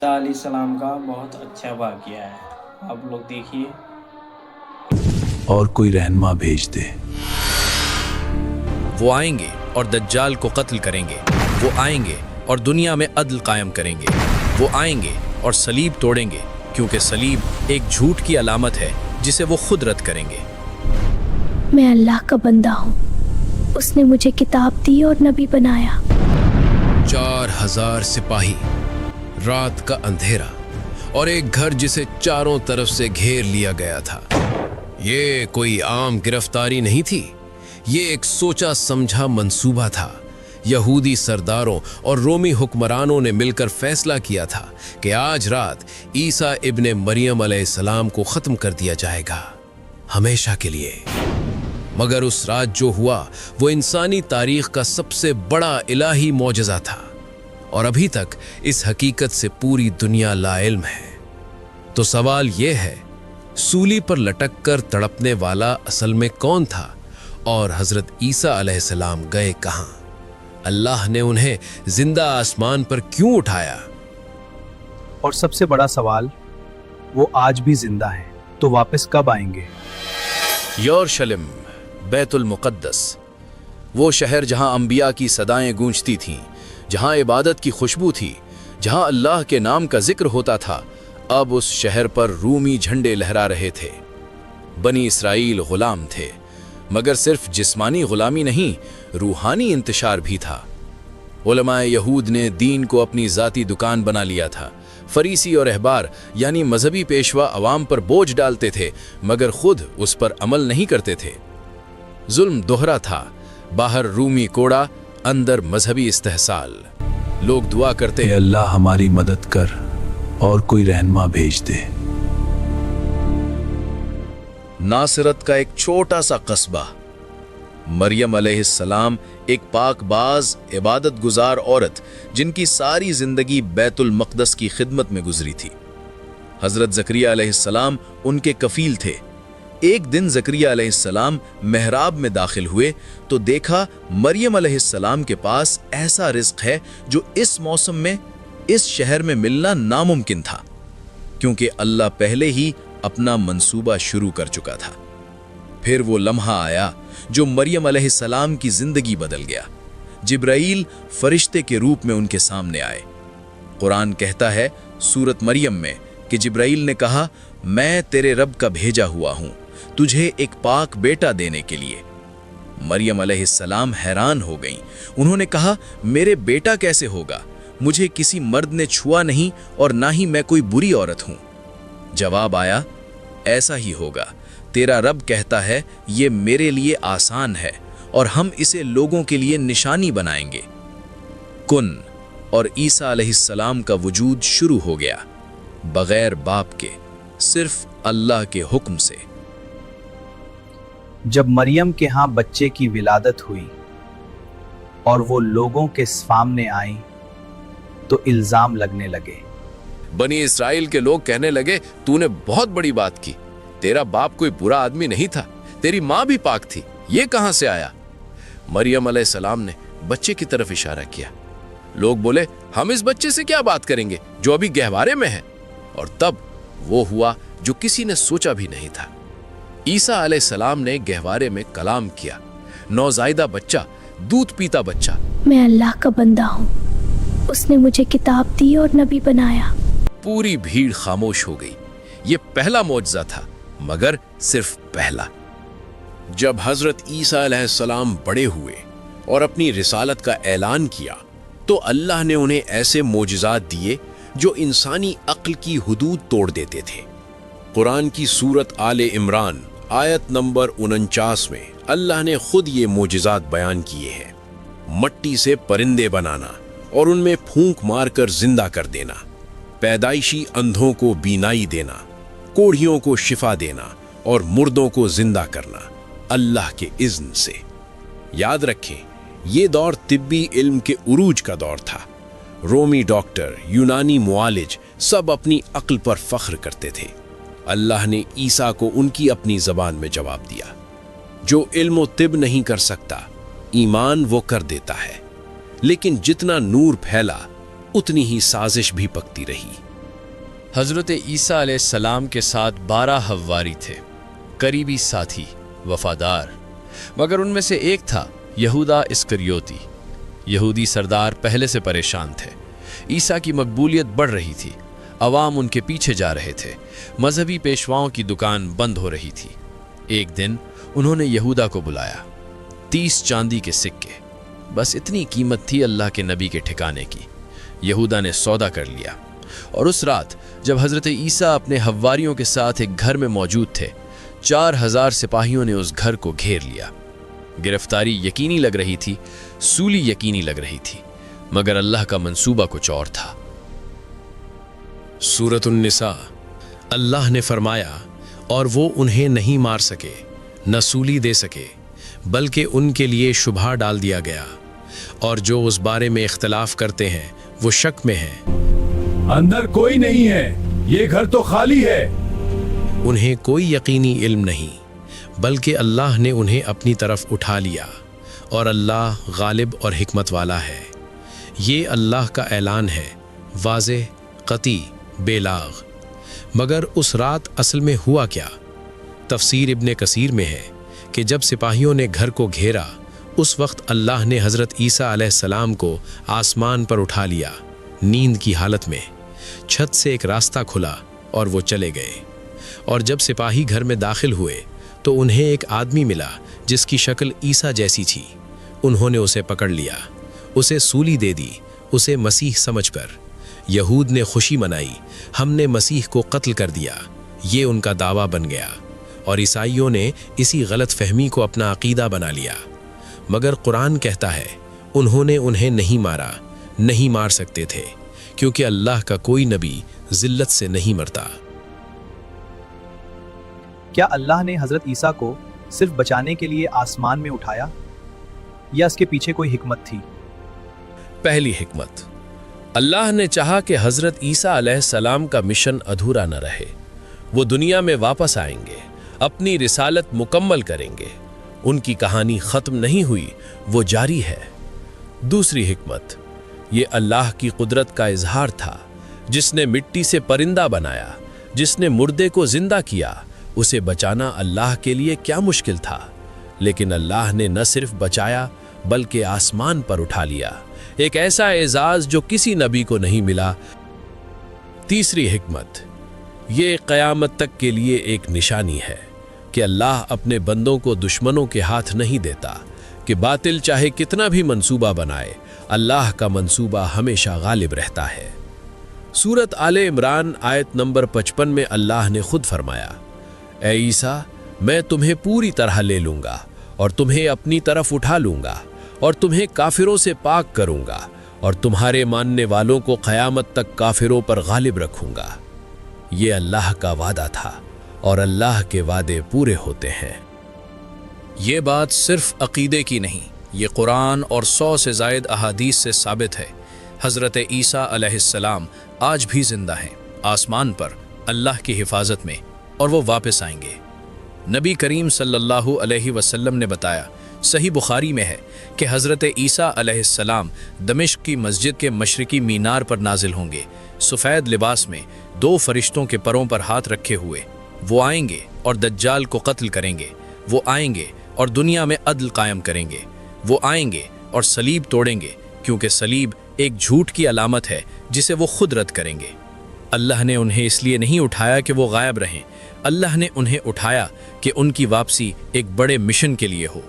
عیسیٰ علیہ السلام کا بہت اچھا واقعہ ہے، آپ لوگ دیکھیے۔ اور کوئی رہنما بھیج دے۔ وہ آئیں گے اور دجال کو قتل کریں گے، وہ آئیں گے اور دنیا میں عدل قائم کریں گے، وہ آئیں گے اور صلیب توڑیں گے، کیونکہ صلیب ایک جھوٹ کی علامت ہے جسے وہ خود رد کریں گے۔ میں اللہ کا بندہ ہوں، اس نے مجھے کتاب دی اور نبی بنایا۔ 4000 سپاہی، رات کا اندھیرا اور ایک گھر جسے چاروں طرف سے گھیر لیا گیا تھا۔ یہ کوئی عام گرفتاری نہیں تھی، یہ ایک سوچا سمجھا منصوبہ تھا۔ یہودی سرداروں اور رومی حکمرانوں نے مل کر فیصلہ کیا تھا کہ آج رات عیسیٰ ابن مریم علیہ السلام کو ختم کر دیا جائے گا، ہمیشہ کے لیے۔ مگر اس رات جو ہوا وہ انسانی تاریخ کا سب سے بڑا الہی معجزہ تھا، اور ابھی تک اس حقیقت سے پوری دنیا لا علم ہے۔ تو سوال یہ ہے، سولی پر لٹک کر تڑپنے والا اصل میں کون تھا، اور حضرت عیسیٰ علیہ السلام گئے کہاں؟ اللہ نے انہیں زندہ آسمان پر کیوں اٹھایا؟ اور سب سے بڑا سوال، وہ آج بھی زندہ ہیں تو واپس کب آئیں گے؟ یورشلم، بیت المقدس، وہ شہر جہاں انبیاء کی صدائیں گونجتی تھیں، جہاں عبادت کی خوشبو تھی، جہاں اللہ کے نام کا ذکر ہوتا تھا، اب اس شہر پر رومی جھنڈے لہرا رہے تھے۔ بنی اسرائیل غلام تھے، مگر صرف جسمانی غلامی نہیں، روحانی انتشار بھی تھا۔ علماء یہود نے دین کو اپنی ذاتی دکان بنا لیا تھا۔ فریسی اور احبار یعنی مذہبی پیشوا عوام پر بوجھ ڈالتے تھے، مگر خود اس پر عمل نہیں کرتے تھے۔ ظلم دوہرا تھا، باہر رومی کوڑا، اندر مذہبی استحصال۔ لوگ دعا کرتے، اے اللہ ہماری مدد کر اور کوئی رہنما بھیج دے۔ ناصرت کا ایک چھوٹا سا قصبہ، مریم علیہ السلام ایک پاک باز عبادت گزار عورت جن کی ساری زندگی بیت المقدس کی خدمت میں گزری تھی۔ حضرت زکریا علیہ السلام ان کے کفیل تھے۔ ایک دن زکریا علیہ السلام محراب میں داخل ہوئے تو دیکھا مریم علیہ السلام کے پاس ایسا رزق ہے جو اس موسم میں اس شہر میں ملنا ناممکن تھا، کیونکہ اللہ پہلے ہی اپنا منصوبہ شروع کر چکا تھا۔ پھر وہ لمحہ آیا جو مریم علیہ السلام کی زندگی بدل گیا۔ جبرائیل فرشتے کے روپ میں ان کے سامنے آئے۔ قرآن کہتا ہے سورۃ مریم میں کہ جبرائیل نے کہا، میں تیرے رب کا بھیجا ہوا ہوں تجھے ایک پاک بیٹا دینے کے لیے۔ مریم علیہ السلام حیران ہو گئیں۔ انہوں نے کہا، میرے بیٹا کیسے ہوگا؟ مجھے کسی مرد نے چھوا نہیں اور نہ ہی میں کوئی بری عورت ہوں۔ جواب آیا، ایسا ہی ہوگا، تیرا رب کہتا ہے یہ میرے لیے آسان ہے اور ہم اسے لوگوں کے لیے نشانی بنائیں گے۔ کن، اور عیسیٰ علیہ السلام کا وجود شروع ہو گیا، بغیر باپ کے، صرف اللہ کے حکم سے۔ جب مریم کے ہاں بچے کی ولادت ہوئی اور وہ لوگوں کے سامنے آئیں تو الزام لگنے لگے۔ بنی اسرائیل کے لوگ کہنے لگے، تو نے بہت بڑی بات کی، تیرا باپ کوئی برا آدمی نہیں تھا، تیری ماں بھی پاک تھی، یہ کہاں سے آیا؟ مریم علیہ السلام نے بچے کی طرف اشارہ کیا۔ لوگ بولے، ہم اس بچے سے کیا بات کریں گے جو ابھی گہوارے میں ہے؟ اور تب وہ ہوا جو کسی نے سوچا بھی نہیں تھا۔ عیسیٰ علیہ السلام نے گہوارے میں کلام کیا، نوزائیدہ بچہ، دودھ پیتا بچہ۔ میں اللہ کا بندہ ہوں، اس نے مجھے کتاب دی اور نبی بنایا۔ پوری بھیڑ خاموش ہو گئی۔ یہ پہلا معجزہ تھا، مگر صرف پہلا۔ جب حضرت عیسیٰ علیہ السلام بڑے ہوئے اور اپنی رسالت کا اعلان کیا تو اللہ نے انہیں ایسے معجزات دیے جو انسانی عقل کی حدود توڑ دیتے تھے۔ قرآن کی سورت آل عمران آیت نمبر 49 میں اللہ نے خود یہ معجزات بیان کیے ہیں۔ مٹی سے پرندے بنانا اور ان میں پھونک مار کر زندہ کر دینا، پیدائشی اندھوں کو بینائی دینا، کوڑھیوں کو شفا دینا اور مردوں کو زندہ کرنا، اللہ کے اذن سے۔ یاد رکھیں، یہ دور طبی علم کے عروج کا دور تھا۔ رومی ڈاکٹر، یونانی معالج سب اپنی عقل پر فخر کرتے تھے۔ اللہ نے عیسیٰ کو ان کی اپنی زبان میں جواب دیا، جو علم و طب نہیں کر سکتا، ایمان وہ کر دیتا ہے۔ لیکن جتنا نور پھیلا اتنی ہی سازش بھی پکتی رہی۔ حضرت عیسیٰ علیہ السلام کے ساتھ 12 حواری تھے، قریبی ساتھی، وفادار، مگر ان میں سے ایک تھا یہودا اسکریوتی۔ یہودی سردار پہلے سے پریشان تھے، عیسیٰ کی مقبولیت بڑھ رہی تھی، عوام ان کے پیچھے جا رہے تھے، مذہبی پیشواؤں کی دکان بند ہو رہی تھی۔ ایک دن انہوں نے یہودا کو بلایا، 30 چاندی کے سکے، بس اتنی قیمت تھی اللہ کے نبی کے ٹھکانے کی۔ یہودا نے سودا کر لیا، اور اس رات جب حضرت عیسیٰ اپنے حواریوں کے ساتھ ایک گھر میں موجود تھے، 4000 سپاہیوں نے اس گھر کو گھیر لیا۔ گرفتاری یقینی لگ رہی تھی، سولی یقینی لگ رہی تھی، مگر اللہ کا منصوبہ کچھ اور تھا۔ سورۃ النساء۔ اللہ نے فرمایا، اور وہ انہیں نہیں مار سکے، نہ سولی دے سکے، بلکہ ان کے لیے شبہ ڈال دیا گیا، اور جو اس بارے میں اختلاف کرتے ہیں وہ شک میں ہیں۔ اندر کوئی نہیں ہے، یہ گھر تو خالی ہے۔ انہیں کوئی یقینی علم نہیں، بلکہ اللہ نے انہیں اپنی طرف اٹھا لیا، اور اللہ غالب اور حکمت والا ہے۔ یہ اللہ کا اعلان ہے، واضح، قطعی، بے لاغ۔ مگر اس رات اصل میں ہوا کیا؟ تفسیر ابن کثیر میں ہے کہ جب سپاہیوں نے گھر کو گھیرا، اس وقت اللہ نے حضرت عیسیٰ علیہ السلام کو آسمان پر اٹھا لیا، نیند کی حالت میں۔ چھت سے ایک راستہ کھلا اور وہ چلے گئے، اور جب سپاہی گھر میں داخل ہوئے تو انہیں ایک آدمی ملا جس کی شکل عیسیٰ جیسی تھی۔ انہوں نے اسے پکڑ لیا، اسے سولی دے دی، اسے مسیح سمجھ کر۔ یہود نے خوشی منائی، ہم نے مسیح کو قتل کر دیا، یہ ان کا دعویٰ بن گیا، اور عیسائیوں نے اسی غلط فہمی کو اپنا عقیدہ بنا لیا۔ مگر قرآن کہتا ہے انہوں نے انہیں نہیں مارا، نہیں مار سکتے تھے، کیونکہ اللہ کا کوئی نبی ذلت سے نہیں مرتا۔ کیا اللہ نے حضرت عیسیٰ کو صرف بچانے کے لیے آسمان میں اٹھایا، یا اس کے پیچھے کوئی حکمت تھی؟ پہلی حکمت، اللہ نے چاہا کہ حضرت عیسیٰ علیہ السلام کا مشن ادھورا نہ رہے، وہ دنیا میں واپس آئیں گے، اپنی رسالت مکمل کریں گے، ان کی کہانی ختم نہیں ہوئی، وہ جاری ہے۔ دوسری حکمت، یہ اللہ کی قدرت کا اظہار تھا، جس نے مٹی سے پرندہ بنایا، جس نے مردے کو زندہ کیا، اسے بچانا اللہ کے لیے کیا مشکل تھا، لیکن اللہ نے نہ صرف بچایا بلکہ آسمان پر اٹھا لیا، ایک ایسا اعزاز جو کسی نبی کو نہیں ملا۔ تیسری حکمت، یہ قیامت تک کے لیے ایک نشانی ہے کہ اللہ اپنے بندوں کو دشمنوں کے ہاتھ نہیں دیتا، کہ باطل چاہے کتنا بھی منصوبہ بنائے، اللہ کا منصوبہ ہمیشہ غالب رہتا ہے۔ سورۃ آل عمران آیت نمبر 55 میں اللہ نے خود فرمایا، اے عیسیٰ، میں تمہیں پوری طرح لے لوں گا، اور تمہیں اپنی طرف اٹھا لوں گا، اور تمہیں کافروں سے پاک کروں گا، اور تمہارے ماننے والوں کو قیامت تک کافروں پر غالب رکھوں گا۔ یہ اللہ کا وعدہ تھا، اور اللہ کے وعدے پورے ہوتے ہیں۔ یہ بات صرف عقیدے کی نہیں، یہ قرآن اور 100 سے زائد احادیث سے ثابت ہے۔ حضرت عیسیٰ علیہ السلام آج بھی زندہ ہیں، آسمان پر اللہ کی حفاظت میں، اور وہ واپس آئیں گے۔ نبی کریم صلی اللہ علیہ وسلم نے بتایا، صحیح بخاری میں ہے کہ حضرت عیسیٰ علیہ السلام دمشق کی مسجد کے مشرقی مینار پر نازل ہوں گے، سفید لباس میں، 2 فرشتوں کے پروں پر ہاتھ رکھے ہوئے۔ وہ آئیں گے اور دجال کو قتل کریں گے، وہ آئیں گے اور دنیا میں عدل قائم کریں گے، وہ آئیں گے اور صلیب توڑیں گے، کیونکہ صلیب ایک جھوٹ کی علامت ہے جسے وہ خود رد کریں گے۔ اللہ نے انہیں اس لیے نہیں اٹھایا کہ وہ غائب رہیں، اللہ نے انہیں اٹھایا کہ ان کی واپسی ایک بڑے مشن کے لیے ہو۔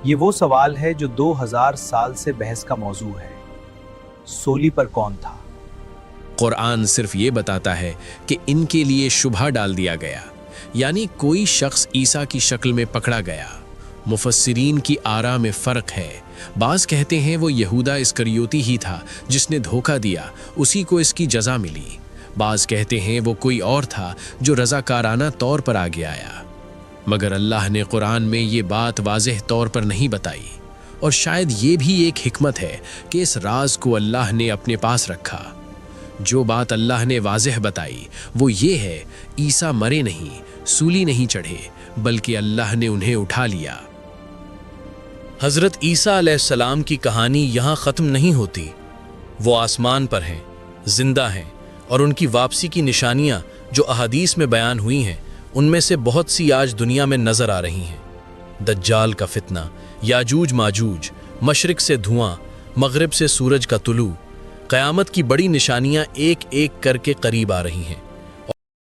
یہ وہ سوال ہے جو 2000 سال سے بحث کا موضوع ہے، سولی پر کون تھا؟ قرآن صرف یہ بتاتا ہے کہ ان کے لیے شبہ ڈال دیا گیا، یعنی کوئی شخص عیسیٰ کی شکل میں پکڑا گیا۔ مفسرین کی آراء میں فرق ہے، بعض کہتے ہیں وہ یہودا اسکریوتی ہی تھا جس نے دھوکہ دیا، اسی کو اس کی جزا ملی۔ بعض کہتے ہیں وہ کوئی اور تھا جو رضاکارانہ طور پر آگے آیا، مگر اللہ نے قرآن میں یہ بات واضح طور پر نہیں بتائی، اور شاید یہ بھی ایک حکمت ہے کہ اس راز کو اللہ نے اپنے پاس رکھا۔ جو بات اللہ نے واضح بتائی وہ یہ ہے، عیسیٰ مرے نہیں، سولی نہیں چڑھے، بلکہ اللہ نے انہیں اٹھا لیا۔ حضرت عیسیٰ علیہ السلام کی کہانی یہاں ختم نہیں ہوتی، وہ آسمان پر ہیں، زندہ ہیں، اور ان کی واپسی کی نشانیاں جو احادیث میں بیان ہوئی ہیں ان میں سے بہت سی آج دنیا میں نظر آ رہی ہیں۔ دجال کا فتنہ، یاجوج ماجوج، مشرق سے دھواں، مغرب سے سورج کا طلوع، قیامت کی بڑی نشانیاں ایک ایک کر کے قریب آ رہی ہیں۔